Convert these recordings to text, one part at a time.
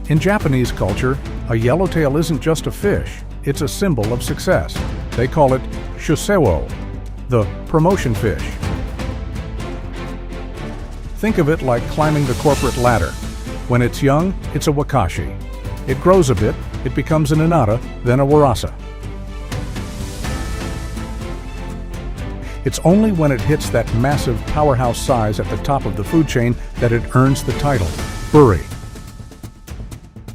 In Japanese culture, a yellowtail isn't just a fish, it's a symbol of success. They call it shusewo, the promotion fish. Think of it like climbing the corporate ladder. When it's young, it's a wakashi. It grows a bit, it becomes an inada, then a warasa. It's only when it hits that massive powerhouse size at the top of the food chain that it earns the title, buri.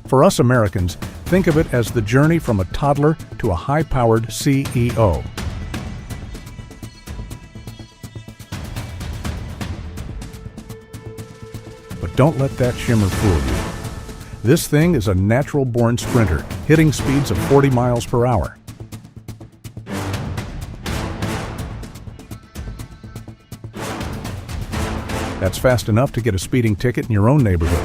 For us Americans, think of it as the journey from a toddler to a high-powered CEO. But don't let that shimmer fool you. This thing is a natural-born sprinter, hitting speeds of 40 miles per hour. That's fast enough to get a speeding ticket in your own neighborhood.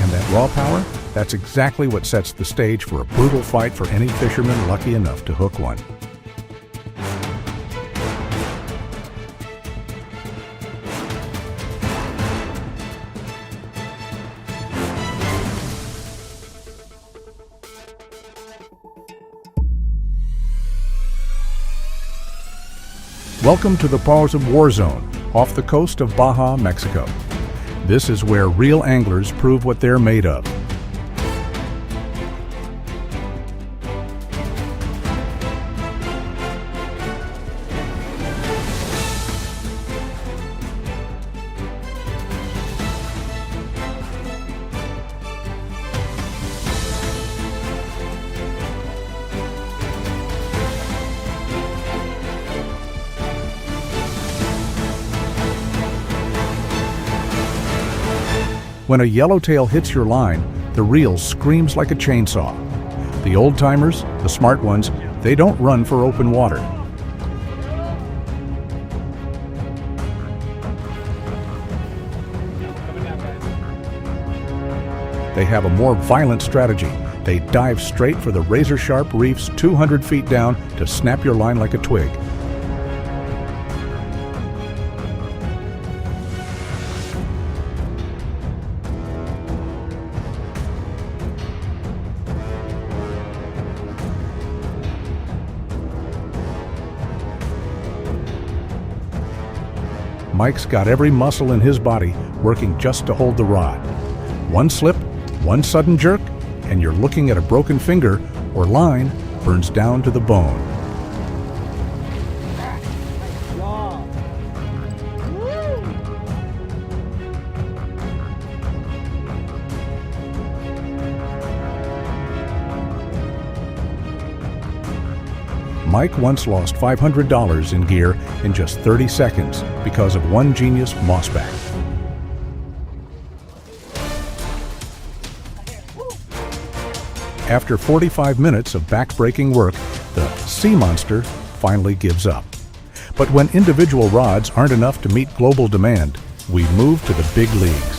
And that raw power, that's exactly what sets the stage for a brutal fight for any fisherman lucky enough to hook one. Welcome to the Paws of War Zone, off the coast of Baja, Mexico. This is where real anglers prove what they're made of. When a yellowtail hits your line, the reel screams like a chainsaw. The old-timers, the smart ones, they don't run for open water. They have a more violent strategy. They dive straight for the razor-sharp reefs 200 feet down to snap your line like a twig. Mike's got every muscle in his body working just to hold the rod. One slip, one sudden jerk, and you're looking at a broken finger or line burns down to the bone. Mike once lost $500 in gear in just 30 seconds because of one genius mossback. After 45 minutes of back-breaking work, the sea monster finally gives up. But when individual rods aren't enough to meet global demand, we move to the big leagues.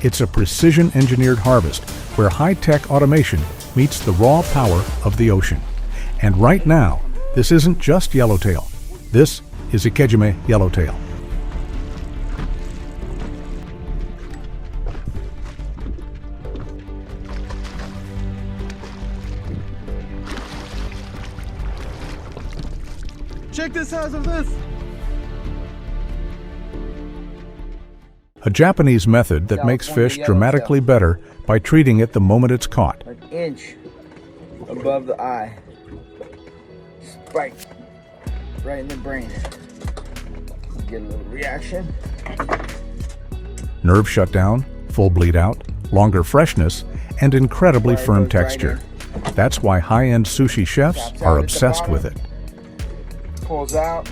It's a precision-engineered harvest where high-tech automation meets the raw power of the ocean. And right now, this isn't just yellowtail. This is Ikejime yellowtail. Check the size of this! A Japanese method that makes fish dramatically better by treating it the moment it's caught. An inch above the eye. Spike right in the brain. Get a little reaction. Nerve shutdown, full bleed out, longer freshness, and incredibly firm texture. That's why high-end sushi chefs are obsessed with it. Pulls out,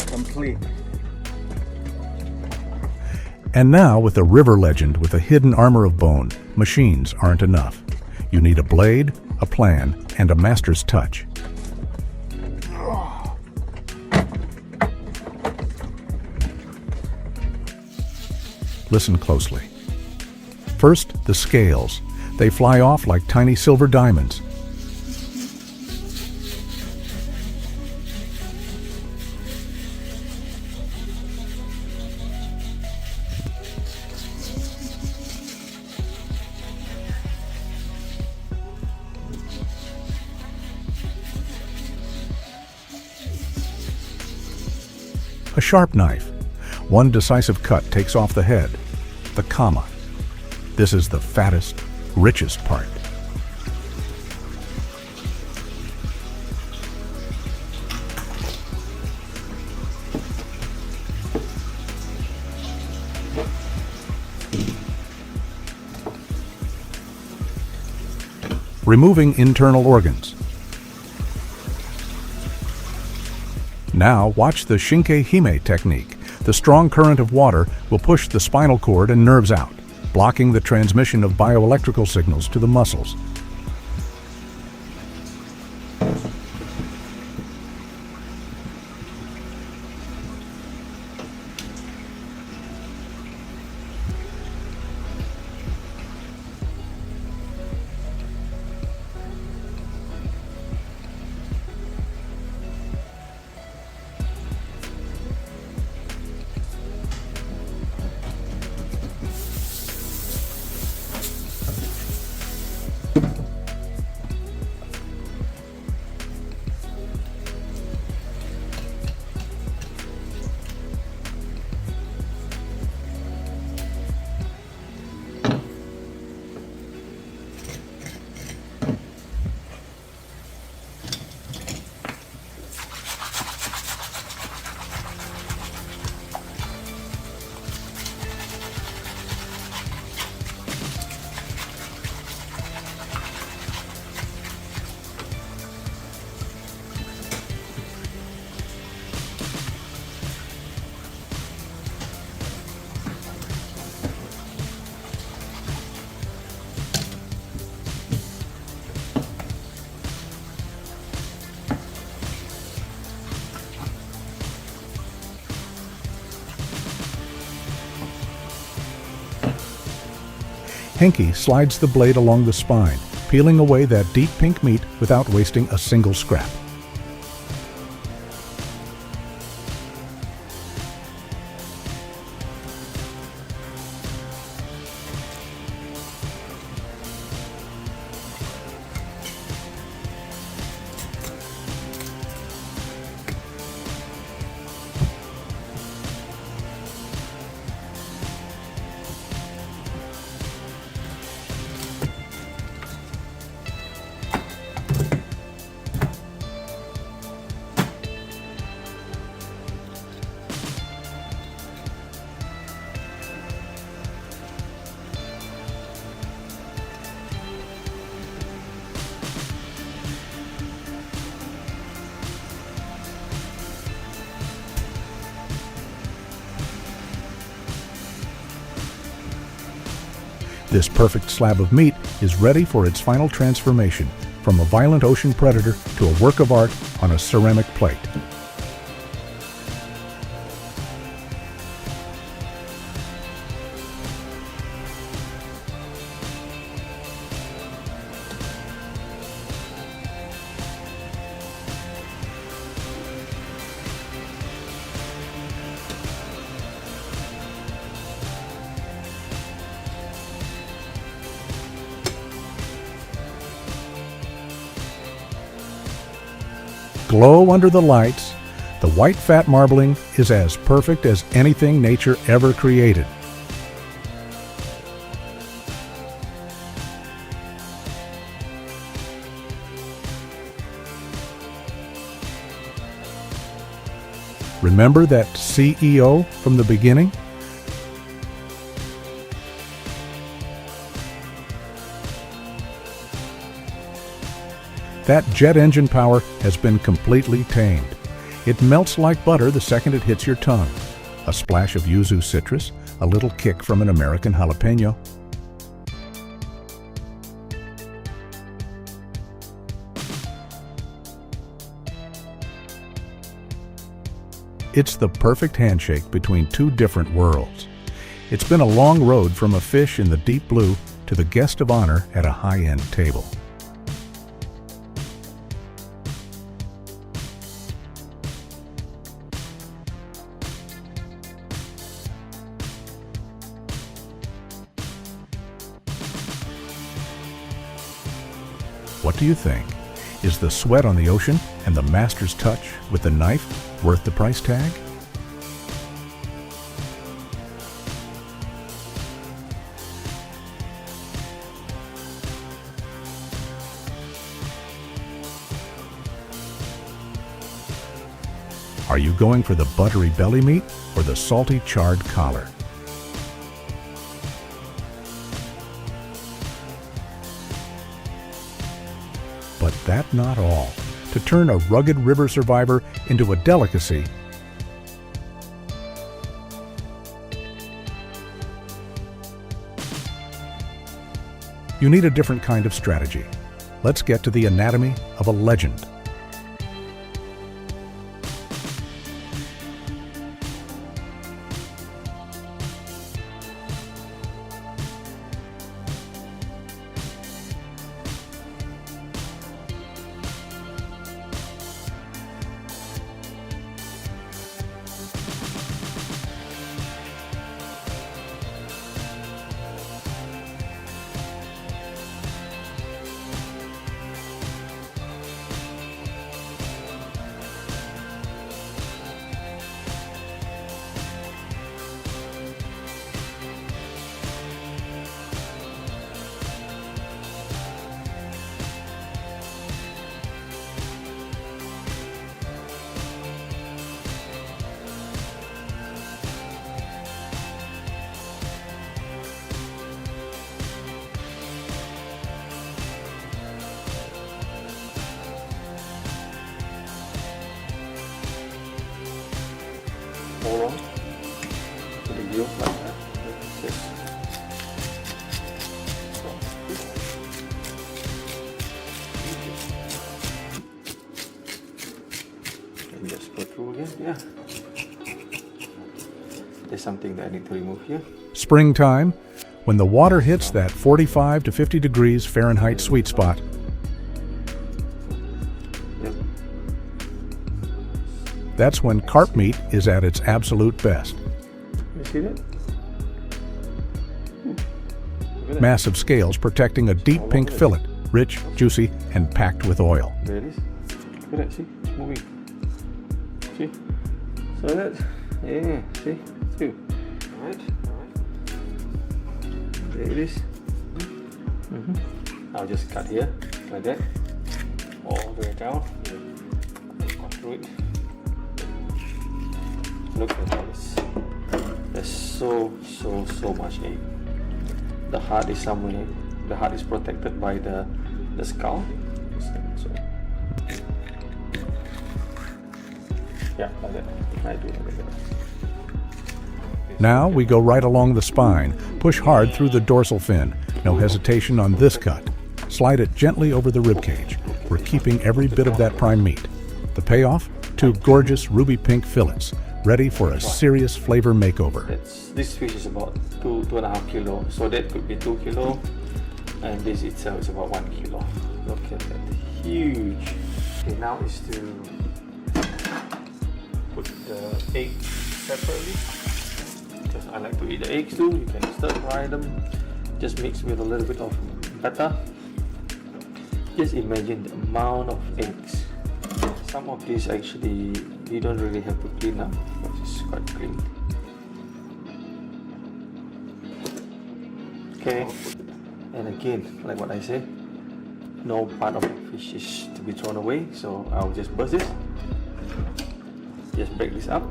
complete. And now, with a river legend with a hidden armor of bone, machines aren't enough. You need a blade, a plan, and a master's touch. Listen closely. First, the scales. They fly off like tiny silver diamonds. A sharp knife. One decisive cut takes off the head, the kama. This is the fattest, richest part. Removing internal organs. Now watch the shinkei-hime technique. The strong current of water will push the spinal cord and nerves out, blocking the transmission of bioelectrical signals to the muscles. Henke slides the blade along the spine, peeling away that deep pink meat without wasting a single scrap. This perfect slab of meat is ready for its final transformation, from a violent ocean predator to a work of art on a ceramic plate. Glow under the lights, the white fat marbling is as perfect as anything nature ever created. Remember that CEO from the beginning? That jet engine power has been completely tamed. It melts like butter the second it hits your tongue. A splash of yuzu citrus, a little kick from an American jalapeno. It's the perfect handshake between two different worlds. It's been a long road from a fish in the deep blue to the guest of honor at a high-end table. What do you think? Is the sweat on the ocean and the master's touch with the knife worth the price tag? Are you going for the buttery belly meat or the salty charred collar? But that's not all. To turn a rugged river survivor into a delicacy, you need a different kind of strategy. Let's get to the anatomy of a legend. Hold on to the view like that. Yes. And just go through again. Yeah. There's something that I need to remove here. Springtime, when the water hits that 45 to 50 degrees Fahrenheit sweet spot, that's when carp meat is at its absolute best. You see that? Massive scales protecting a deep pink fillet, rich, juicy, and packed with oil. There it is. Look at that, see? It's moving. See? So that, yeah, see? Two. Alright. There it is. I'll just cut here, like that. All the way down. Cut through it. Look at this. There's so much egg. The heart is somewhere. The heart is protected by the skull. So yeah, like that. I do like that. Now we go right along the spine, push hard through the dorsal fin. No hesitation on this cut. Slide it gently over the rib cage. We're keeping every bit of that prime meat. The payoff? 2 gorgeous ruby pink fillets, ready for a serious flavor makeover. This fish is about 2.5 kilo, so that could be 2 kilo, and this itself is about 1 kilo. Look at that, huge. Okay, now is to put the egg separately, because I like to eat the eggs too. You can stir fry them, just mix with a little bit of butter. Just imagine the amount of eggs. Some of these actually you don't really have to clean up, because it's quite clean. Okay, and again, like what I said, no part of the fish is to be thrown away, so I'll just burst this. Just break this up.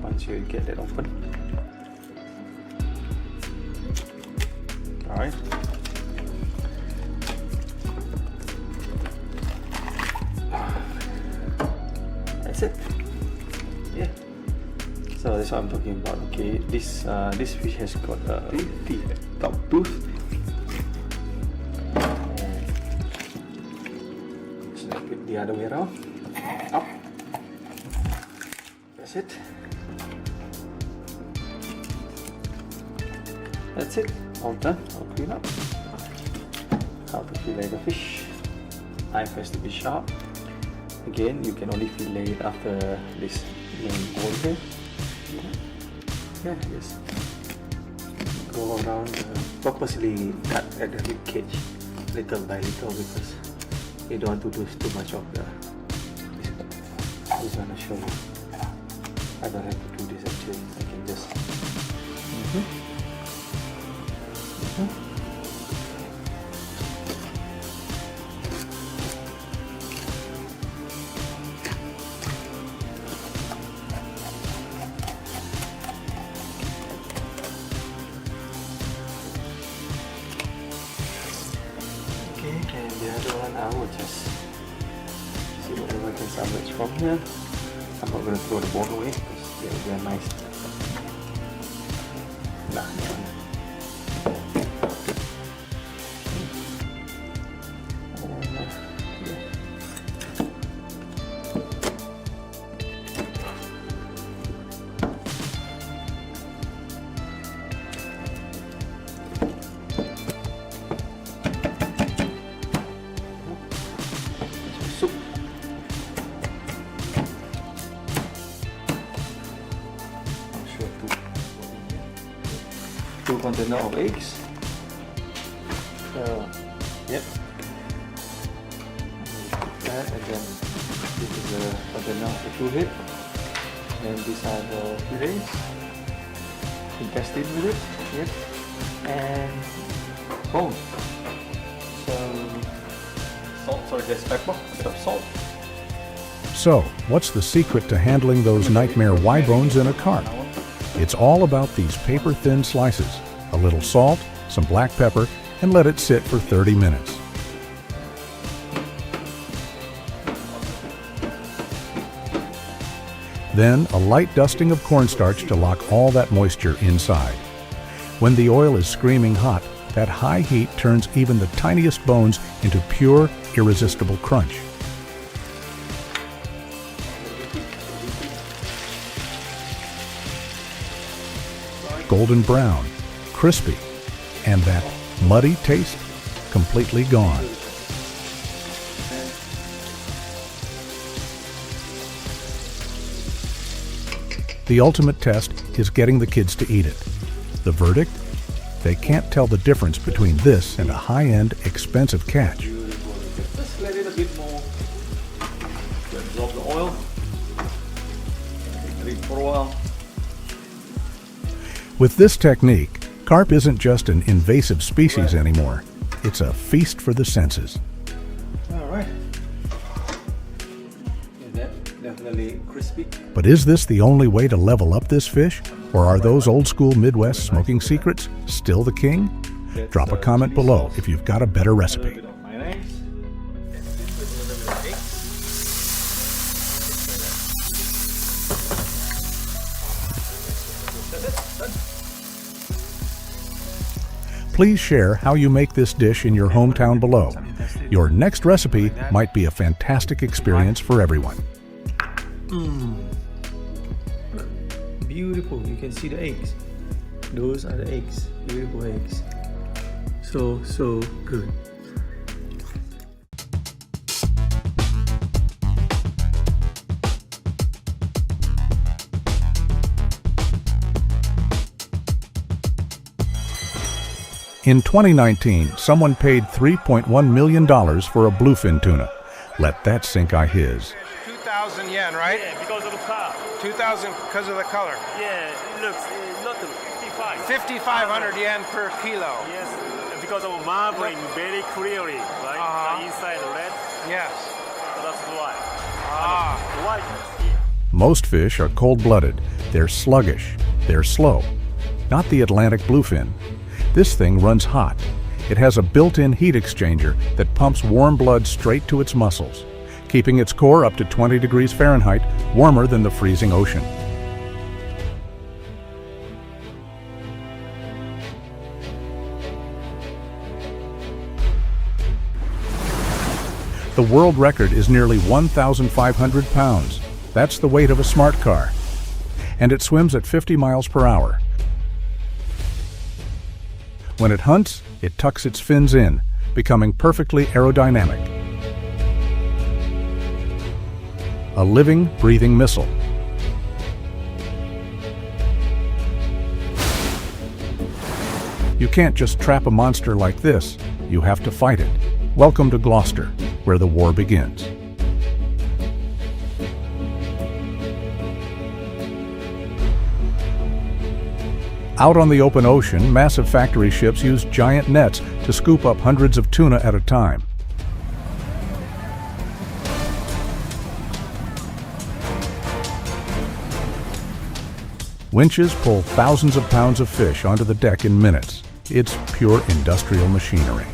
Once you get that open. Alright. That's it. Yeah. So that's what I'm talking about. Okay, this fish has got a top tooth. Snap it the other way around. Up. That's that's it. That's it, all done. I'll clean up. How to fillet the fish. Knife has to be sharp. Again, you can only fillet it after this main bone here. Yeah, just go around, purposely cut at the rib cage, little by little, because you don't want to do too much of the. I just want to show you. I don't have to do this actually. I can just. Okay, and the other one I will just see whatever I can salvage from here. I'm not going to throw the bone away because they're nice. Nah, soup. I'm sure two container of eggs. Yep. That, and then this is the container of the fillet. And these are the fillets. Intestine with it. Yep. And bone. Salt, sorry, there's pepper, a bit of salt. So, what's the secret to handling those nightmare Y-bones in a carp? It's all about these paper-thin slices, a little salt, some black pepper, and let it sit for 30 minutes. Then, a light dusting of cornstarch to lock all that moisture inside. When the oil is screaming hot, that high heat turns even the tiniest bones into pure, irresistible crunch. Golden brown, crispy, and that muddy taste completely gone. The ultimate test is getting the kids to eat it. The verdict? They can't tell the difference between this and a high-end, expensive catch. Just let it a bit more. Absorb the oil. Let it for a while. With this technique, carp isn't just an invasive species anymore. It's a feast for the senses. Alright. Definitely crispy. But is this the only way to level up this fish? Or are those old-school Midwest smoking secrets still the king? Drop a comment below if you've got a better recipe. Please share how you make this dish in your hometown below. Your next recipe might be a fantastic experience for everyone. Beautiful, you can see the eggs. Those are the eggs, beautiful eggs. So good. In 2019, someone paid $3.1 million for a bluefin tuna. Let that sink his. 2,000 yen, right? Yeah, because of the color. 2,000 because of the color. Yeah, it looks not 55. 5,500 yen per kilo. Yes, because of marbling very clearly, right? The inside red. Yes. So that's why. Ah. Whiteness. Most fish are cold-blooded. They're sluggish. They're slow. Not the Atlantic bluefin. This thing runs hot. It has a built-in heat exchanger that pumps warm blood straight to its muscles, keeping its core up to 20 degrees Fahrenheit, warmer than the freezing ocean. The world record is nearly 1,500 pounds. That's the weight of a smart car. and it swims at 50 miles per hour. When it hunts, it tucks its fins in, becoming perfectly aerodynamic. A living, breathing missile. You can't just trap a monster like this, you have to fight it. Welcome to Gloucester, where the war begins. Out on the open ocean, massive factory ships use giant nets to scoop up hundreds of tuna at a time. Winches pull thousands of pounds of fish onto the deck in minutes. It's pure industrial machinery.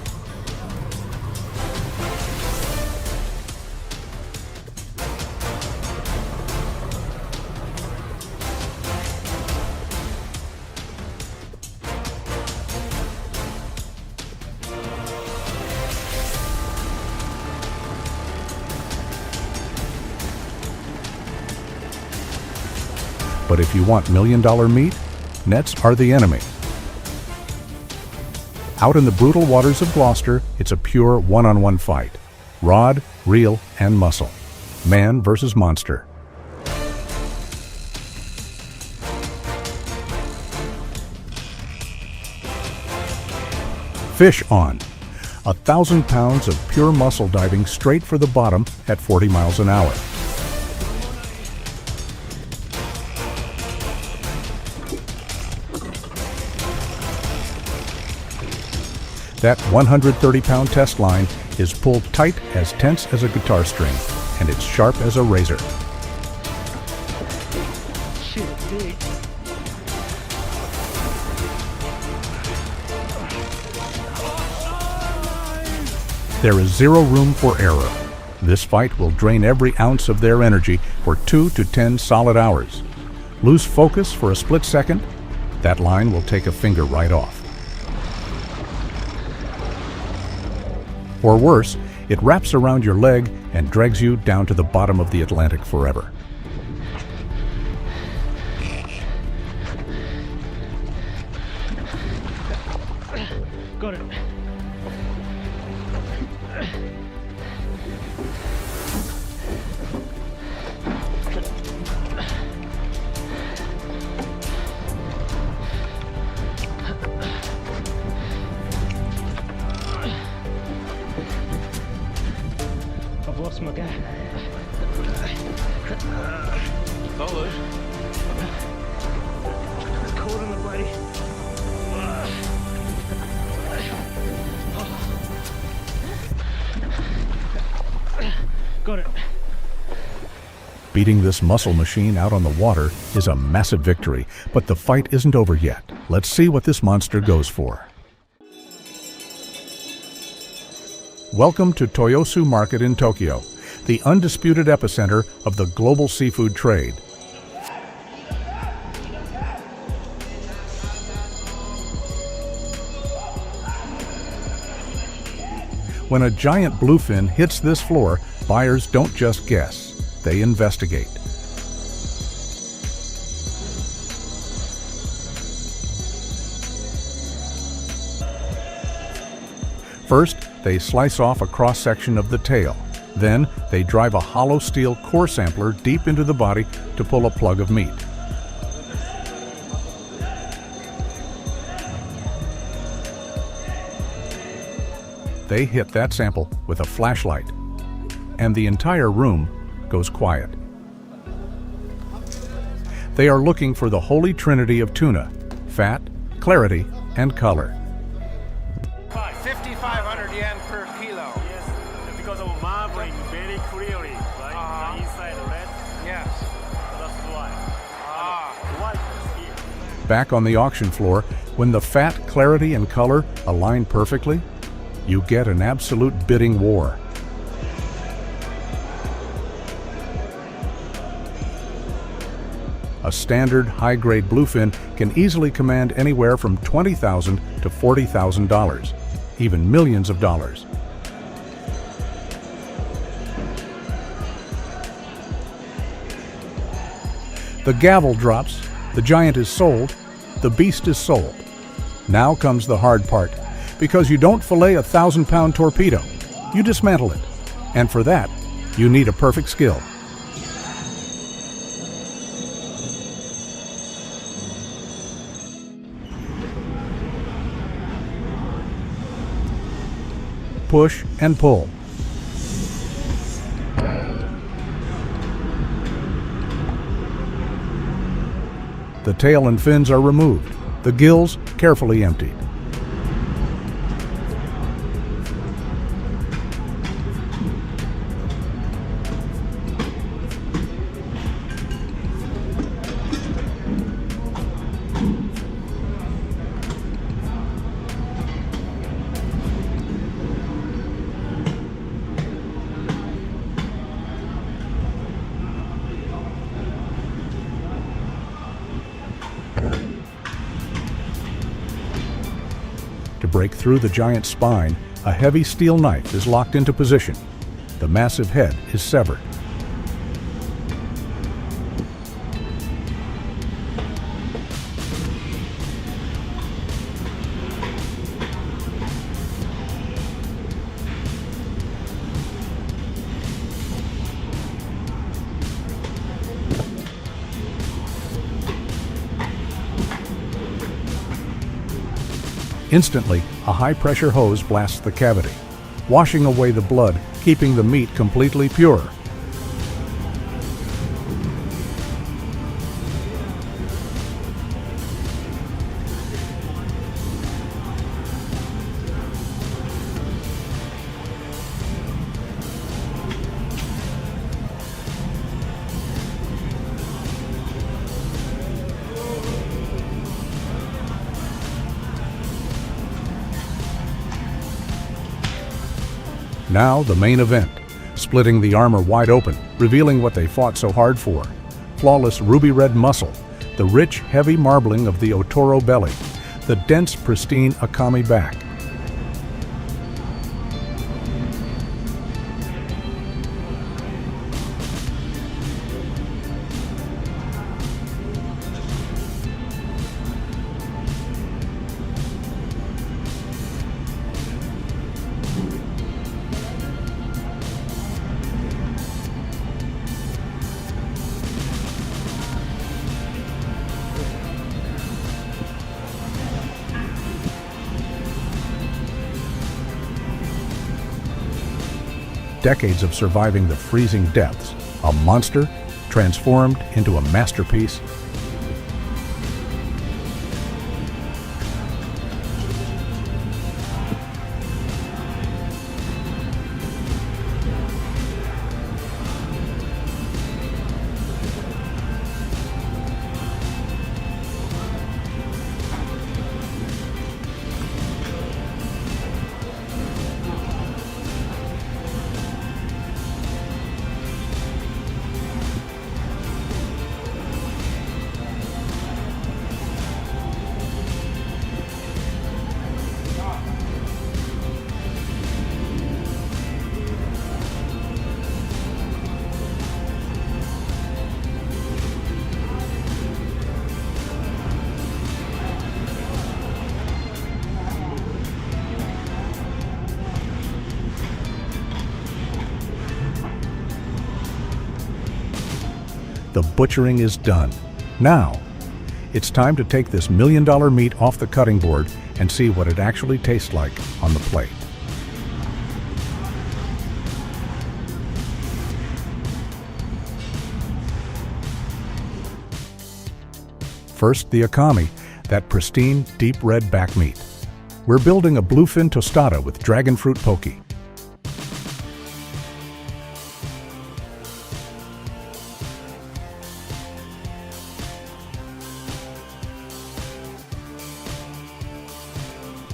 But if you want million-dollar meat, nets are the enemy. Out in the brutal waters of Gloucester, it's a pure one-on-one fight. Rod, reel, and muscle. Man versus monster. Fish on. 1,000 pounds of pure muscle diving straight for the bottom at 40 miles an hour. That 130-pound test line is pulled tight, as tense as a guitar string, and it's sharp as a razor. There is zero room for error. This fight will drain every ounce of their energy for 2 to 10 solid hours. Lose focus for a split second, that line will take a finger right off. Or worse, it wraps around your leg and drags you down to the bottom of the Atlantic forever. Got it. I've lost my guy. Dollars. Caught in the bloody. Got it. Beating this muscle machine out on the water is a massive victory, but the fight isn't over yet. Let's see what this monster goes for. Welcome to Toyosu Market in Tokyo, the undisputed epicenter of the global seafood trade. When a giant bluefin hits this floor, buyers don't just guess, they investigate. First, they slice off a cross-section of the tail. Then, they drive a hollow steel core sampler deep into the body to pull a plug of meat. They hit that sample with a flashlight, and the entire room goes quiet. They are looking for the holy trinity of tuna: fat, clarity, and color. 5,500 yen per kilo. Yes, because of marbling very clearly, right? The inside red, Yes. that's why. Whiteness here. Back on the auction floor, when the fat, clarity, and color align perfectly, you get an absolute bidding war. A standard high-grade bluefin can easily command anywhere from $20,000 to $40,000, even millions of dollars. The gavel drops, the giant is sold, the beast is sold. Now comes the hard part, because you don't fillet a 1,000-pound torpedo, you dismantle it. And for that, you need a perfect skill. Push and pull. The tail and fins are removed, the gills carefully emptied. To break through the giant's spine, a heavy steel knife is locked into position. The massive head is severed. Instantly, a high-pressure hose blasts the cavity, washing away the blood, keeping the meat completely pure. Now the main event, splitting the armor wide open, revealing what they fought so hard for. Flawless ruby red muscle, the rich, heavy marbling of the otoro belly, the dense, pristine akami back. Decades of surviving the freezing depths, a monster transformed into a masterpiece. The butchering is done. Now, it's time to take this $1 million meat off the cutting board and see what it actually tastes like on the plate. First, the akami, that pristine, deep red back meat. We're building a bluefin tostada with dragon fruit poke.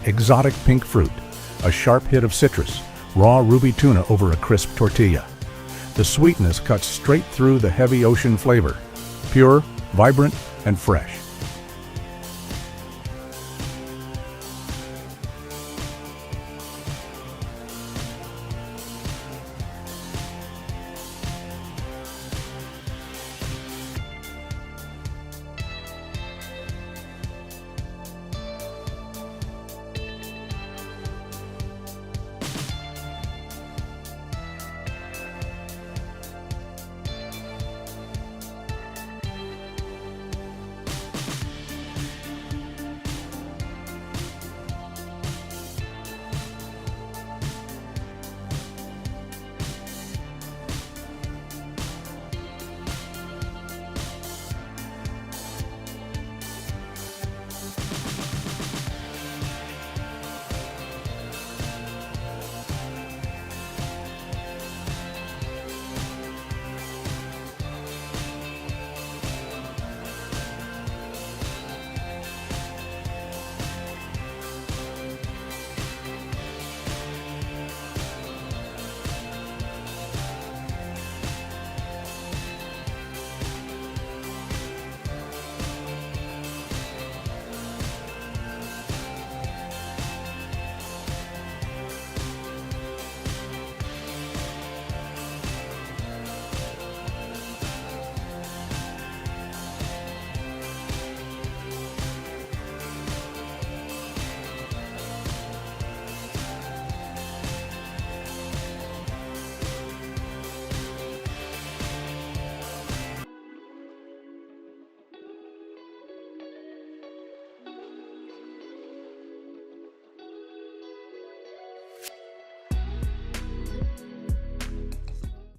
Exotic pink fruit, a sharp hit of citrus, raw ruby tuna over a crisp tortilla. The sweetness cuts straight through the heavy ocean flavor, pure, vibrant, and fresh.